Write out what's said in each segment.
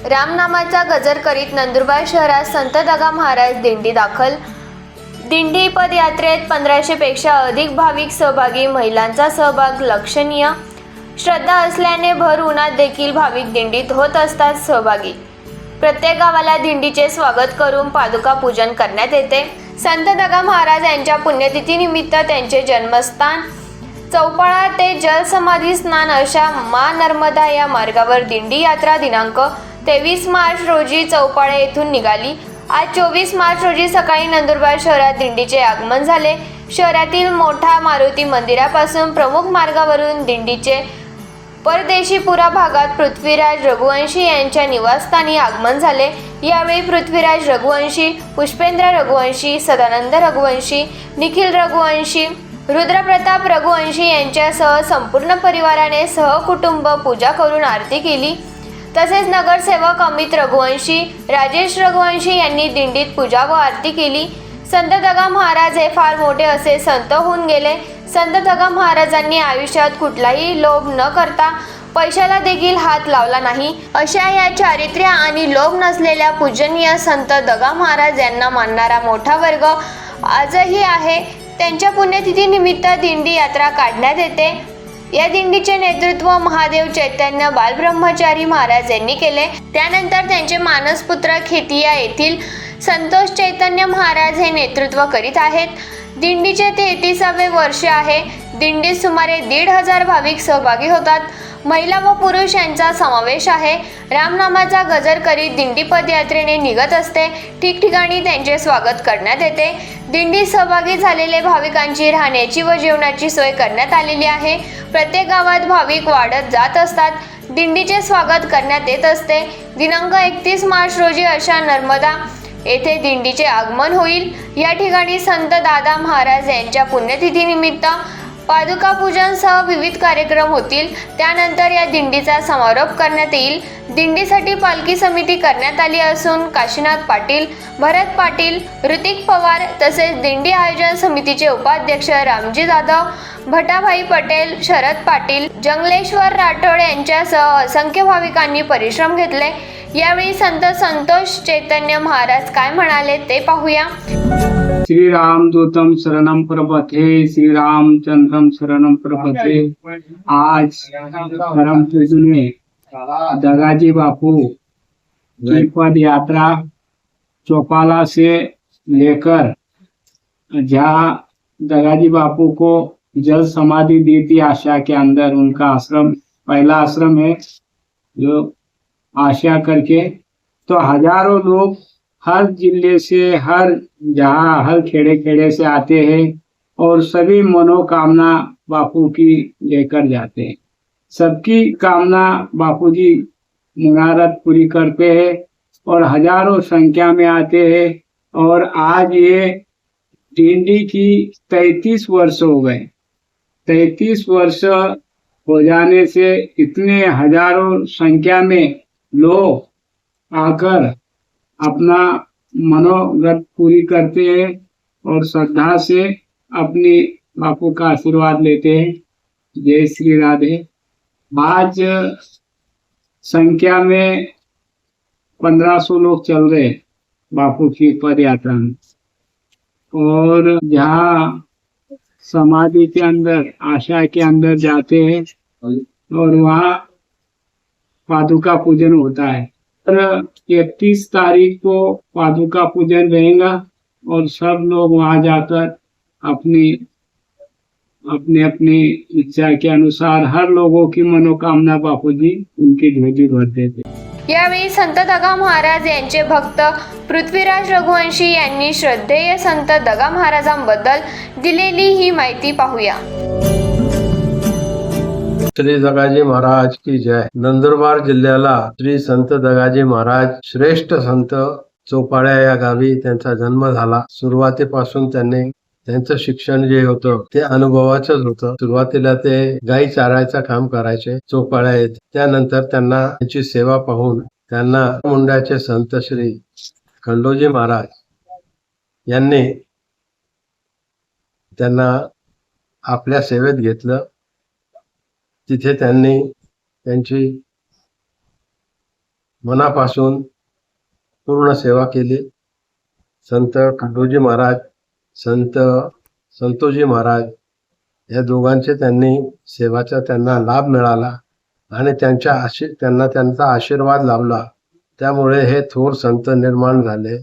रामनामाचा गजर करीत नंदुरबार शहरात संत दगा महाराज दिंडी दाखल। दिंडी पदयात्रेत 1500 पेक्षा अधिक भाविक सहभागी। महिलांचा सहभाग लक्षणीय। श्रद्धा असल्याने भर उन्हात देखील भाविक दिंडीत होत असतात सहभागी। प्रत्येक गावाला दिंडीचे स्वागत करून पादुका पूजन करण्यात येते। संत दगा महाराज यांच्या पुण्यतिथीनिमित्त त्यांचे जन्मस्थान चौपाळा ते जल समाधी स्नान अशा मा नर्मदा या मार्गावर दिंडी यात्रा दिनांक 23 मार्च रोजी चौपाळे येथून निघाली। आज 24 मार्च रोजी सकाळी नंदुरबार शहरात दिंडीचे आगमन झाले। शहरातील मोठा मारुती मंदिरापासून प्रमुख मार्गावरून दिंडीचे परदेशीपुरा भागात पृथ्वीराज रघुवंशी यांच्या निवासस्थानी आगमन झाले। यावेळी पृथ्वीराज रघुवंशी, पुष्पेंद्र रघुवंशी, सदानंद रघुवंशी, निखिल रघुवंशी, रुद्रप्रताप रघुवंशी यांच्यासह संपूर्ण परिवाराने सहकुटुंब पूजा करून आरती केली। तसेच नगरसेवक अमित रघुवंशी, राजेश रघुवंशी यांनी दिंडीत पूजा व आरती केली। संत दगा महाराज हे फार मोठे असे संत होऊन गेले। संत दगा महाराजांनी आयुष्यात कुठलाही लोभ न करता पैशाला देखील हात लावला नाही। अशा या चारित्र्य आणि लोभ नसलेल्या पूजनीय संत दगा महाराज यांना मानणारा मोठा वर्ग आजही आहे। त्यांच्या पुण्यतिथीनिमित्त दिंडी यात्रा काढण्यात येते। या दिंडीचे नेतृत्व महादेव चैतन्य बालब्रह्मचारी महाराज यांनी केले। त्यानंतर त्यांचे मानसपुत्र खेतिया येथील संतोष चैतन्य महाराज हे नेतृत्व करीत आहेत। दिंडीचे 33वे वर्ष आहे। दिंडीत सुमारे 1500 भाविक सहभागी होतात। महिला व पुरुष यांचा समावेश आहे। रामनामाचा गजर करीत दिंडी पदयात्रेने निघत असते। ठिकठिकाणी त्यांचे स्वागत करण्यात येते। दिंडीत सहभागी झालेले भाविकांची राहण्याची व जेवणाची सोय करण्यात आलेली आहे। प्रत्येक गावात भाविक वाढत जात असतात। दिंडीचे स्वागत करण्यात येत असते। दिनांक 31 मार्च रोजी अशा नर्मदा येथे दिंडीचे आगमन होईल। या ठिकाणी संत दादा महाराज यांच्या पुण्यतिथीनिमित्त पादुका पूजन सह विविध कार्यक्रम होतील। त्यानंतर या दिंडीचा समारोप करण्यात येईल। दिंडीसाठी पालखी समिती करण्यात आली असून काशीनाथ पाटील, भरत पाटील, ऋतिक पवार तसेच दिंडी आयोजन समितीचे उपाध्यक्ष रामजी जाधव, भटाभाई पटेल, शरद पाटील, जंगलेश्वर राठोड यांच्यासह असंख्य भाविकांनी परिश्रम घेतले। यावेळी संत संतोष चैतन्य महाराज काय म्हणाले ते पाहूया। श्री राम दूतम शरणम प्रपथे, श्री रामचंद्रम शरणम प्रपथे। आज परम पूजनीय दगाजी बापू की पद यात्रा चौपाला से लेकर जहाँ दगाजी बापू को जल समाधि दी थी आशा के अंदर, उनका आश्रम पहला आश्रम है जो आशा करके, तो हजारों लोग हर जिले से, हर जहाँ, हर खेड़े खेड़े से आते हैं और सभी मनोकामना बापू की लेकर जाते हैं। सबकी कामना बापू जी मुनारत पूरी करते हैं और हजारों संख्या में आते हैं। और आज ये दिंडी की 33 वर्ष हो गए। 33 वर्ष हो जाने से इतने हजारों संख्या में लोग आकर अपना मनोरथ पूरी करते हैं और श्रद्धा से अपनी बापू का आशीर्वाद लेते हैं। जय श्री राधे। आज संख्या में 1500 लोग चल रहे बापू की पद यात्रा में, और जहाँ समाधि के अंदर, आशा के अंदर जाते हैं और वहाँ पादुका पूजन होता है। 31 तारीख को पादुका पूजन रहेगा और सब लोग वहां जाकर अपनी अपनी इच्छा के अनुसार हर लोगों की मनोकामना बापूजी उनकी झोली भर देते। यावेळी संत दगा महाराज यांचे भक्त पृथ्वीराज रघुवंशी यांनी श्रद्धेय संत दगा महाराजांबद्दल दिलेली ही माहिती पाहूया। श्री दगाजी महाराज की जय। नंदुरबार जिल्ह्याला श्री संत दगाजी महाराज श्रेष्ठ संत चौपाळ्या या गावी त्यांचा जन्म झाला। सुरुवातीपासून त्यांचं शिक्षण जे होतं ते अनुभवाचंच होतं। सुरुवातीला ते गाई चारायचं काम करायचे चौपाळ्या येथे। त्यानंतर त्यांना त्यांची सेवा पाहून त्यांना मुंड्याचे संत श्री खंडोजी महाराज यांनी त्यांना आपल्या सेवेत घेतलं. तिथे त्यांनी त्यांची मनापासून पूर्ण सेवा केली. संत खंडोजी महाराज, संत संतोजी महाराज या दोघांचे त्यांनी सेवाचा त्यांना लाभ मिळाला आणि त्यांना त्यांचा आशीर्वाद लाभला. त्यामुळे हे थोर संत निर्माण झाले.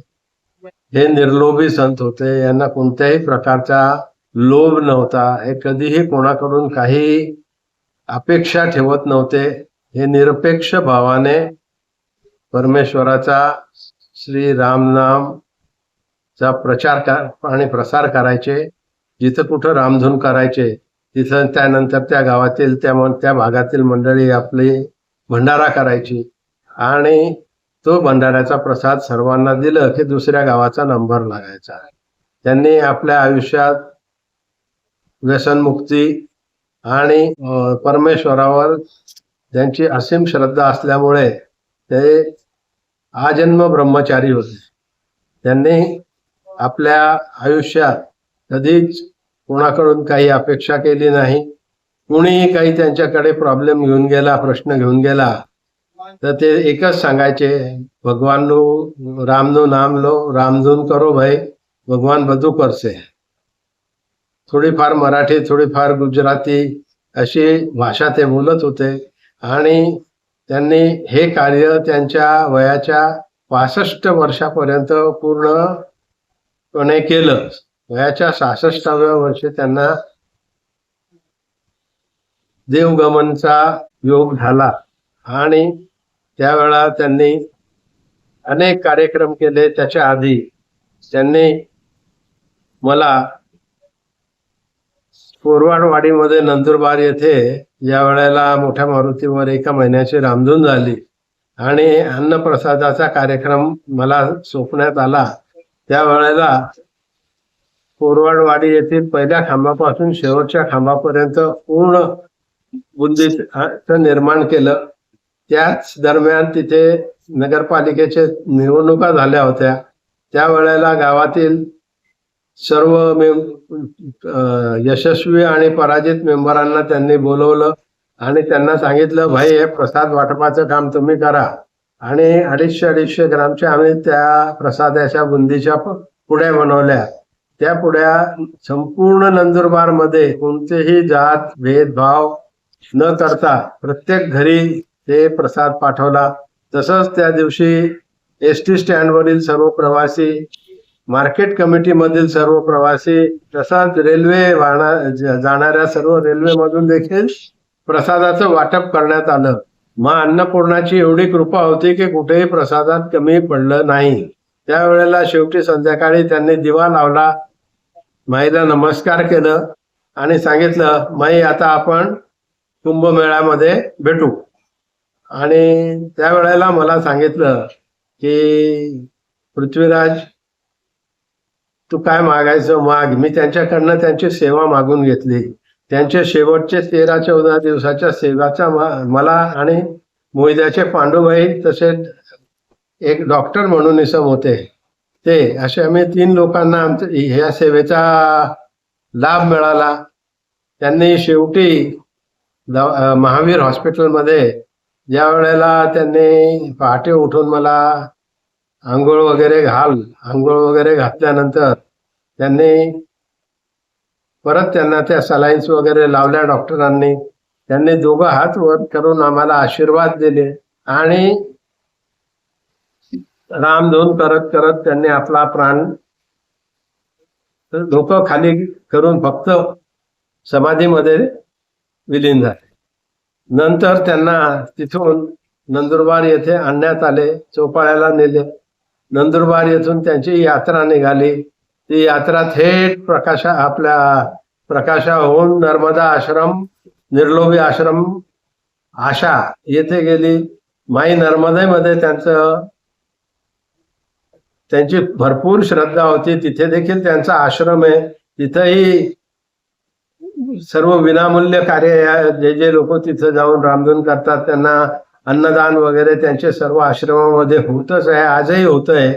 हे निर्लोभी संत होते. यांना कोणत्याही प्रकारचा लोभ नव्हता. हे कधीही कोणाकडून काही अपेक्षा ठेवत नव्हते. हे निरपेक्ष भावाने परमेश्वराचा श्री रामनामचा प्रचार आणि प्रसार करायचे. जिथं कुठं रामधून करायचे तिथं त्यानंतर त्या गावातील त्या भागातील मंडळी आपली भंडारा करायची आणि तो भंडाऱ्याचा प्रसाद सर्वांना दिलं की दुसऱ्या गावाचा नंबर लागायचा. त्यांनी आपल्या आयुष्यात व्यसनमुक्ती आणि परमेश्वरावर त्यांची असीम श्रद्धा असल्यामुळे ते आजन्म ब्रह्मचारी होते. त्यांनी आपल्या आयुष्यात कधीच कोणाकडून काही अपेक्षा केली नाही. कुणीही काही त्यांच्याकडे प्रॉब्लेम घेऊन गेला, प्रश्न घेऊन गेला तर ते एकच सांगायचे, भगवान नो रामनो नाम लो, रामधून करो भाई, भगवान बधू करसे. थोडीफार मराठी, थोडीफार गुजराती अशी भाषा ते बोलत होते आणि त्यांनी हे कार्य त्यांच्या वयाच्या 65 वर्षापर्यंत पूर्णपणे केलं. वयाच्या 66व्या वर्षी त्यांना देवगमनचा योग झाला आणि त्यावेळा त्यांनी अनेक कार्यक्रम केले. त्याच्या आधी त्यांनी मला कोरवाडवाडीमध्ये नंदुरबार येथे या वेळेला मोठ्या मारुतीवर एका महिन्याची रामधून झाली आणि अन्नप्रसादाचा कार्यक्रम मला सोपण्यात आला. त्यावेळेला कोरवाडवाडी येथील पहिल्या खांबापासून शेवटच्या खांबापर्यंत पूर्ण बुंदीचं निर्माण केलं. त्याच दरम्यान तिथे नगरपालिकेचे निवडणुका झाल्या होत्या. त्यावेळेला गावातील सर्व यशस्वी आणि पराजित मेंबरांना त्यांनी बोलवलं आणि त्यांना सांगितलं, भाई हे प्रसाद वाटपाचं काम तुम्ही करा. आणि 250 ग्रामच्या आम्ही त्या प्रसादाच्या बुंदीच्या पुड्या बनवल्या. त्या पुड्या संपूर्ण नंदुरबार मध्ये कोणतेही जात भेदभाव न करता प्रत्येक घरी ते प्रसाद पाठवला. तसंच त्या दिवशी एसटी स्टँडवरील सर्व प्रवासी, मार्केट कमिटीमधील सर्व प्रवासी, तसाच रेल्वे जाणाऱ्या सर्व रेल्वेमधून देखील प्रसादाचं वाटप करण्यात आलं. मग अन्नपूर्णाची एवढी कृपा होती की कुठेही प्रसादात कमी पडलं नाही. त्यावेळेला शेवटी संध्याकाळी त्यांनी दिवा लावला, माईला नमस्कार केलं आणि सांगितलं, माई आता आपण कुंभमेळ्यामध्ये भेटू. आणि त्यावेळेला मला सांगितलं की पृथ्वीराज तू काय मागायचं माग. मी त्यांच्याकडनं त्यांची सेवा मागून घेतली. त्यांचे शेवटचे 13-14 दिवसाच्या सेवाचा मला आणि मोहिद्याचे पांडुभाई तसेच एक डॉक्टर म्हणून इसम होते ते, असे आम्ही 3 लोकांना ह्या सेवेचा लाभ मिळाला. त्यांनी शेवटी महावीर हॉस्पिटलमध्ये ज्या वेळेला त्यांनी पहाटे उठून मला आंघोळ वगैरे घातल्यानंतर त्यांना त्या सलाईन्स वगैरे लावल्या डॉक्टरांनी. त्यांनी 2 हात वर करून आम्हाला आशीर्वाद दिले आणि रामधून करत करत त्यांनी आपला प्राण डोकं खाली करून फक्त समाधीमध्ये विलीन झाले. नंतर त्यांना तिथून नंदुरबार येथे आणण्यात आले, चौपाळ्याला नेले. नंदुरबार येथून त्यांची यात्रा निघाली. ती यात्रा थेट प्रकाशाहून नर्मदा आश्रम, निर्लोभी आश्रम आशा येथे गेली. माई नर्मदेमध्ये त्यांची भरपूर श्रद्धा होती. तिथे देखील त्यांचा आश्रम आहे. तिथेही सर्व विनामूल्य कार्य जे लोक तिथे जाऊन रामधून करतात त्यांना अन्नदान वगैरे त्यांचे सर्व आश्रमामध्ये होतच आहे, आजही होत आहे.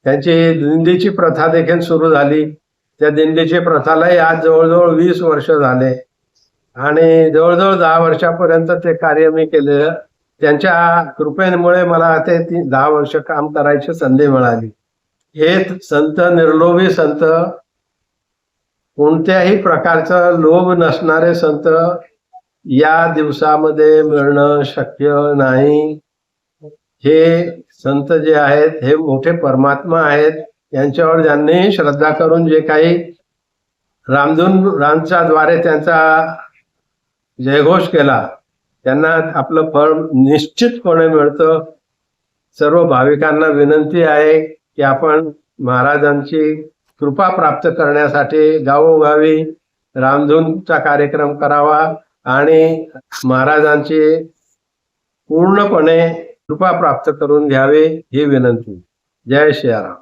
त्यांची दिंडीची प्रथा देखील सुरू झाली. त्या दिंडीची प्रथालाही आज जवळजवळ 20 वर्ष झाले आणि जवळजवळ 10 वर्षापर्यंत ते कार्य मी केलेलं. त्यांच्या कृपेमुळे मला ते 10 वर्ष काम करायची संधी मिळाली. हे संत निर्लोभी संत, कोणत्याही प्रकारचा लोभ नसणारे संत या दिवसामध्ये मिळणं शक्य नाही. हे संत जे आहेत हे मोठे परमात्मा आहेत. यांच्यावर ज्यांनी श्रद्धा करून जे काही रामचा द्वारे त्यांचा जयघोष केला त्यांना आपलं फळ निश्चितपणे मिळतं. सर्व भाविकांना विनंती आहे की आपण महाराजांची कृपा प्राप्त करण्यासाठी गावोगावी रामधूनचा कार्यक्रम करावा आणि महाराजांची पूर्णपणे कृपा प्राप्त करून घ्यावी ही विनंती. जय श्रीराम.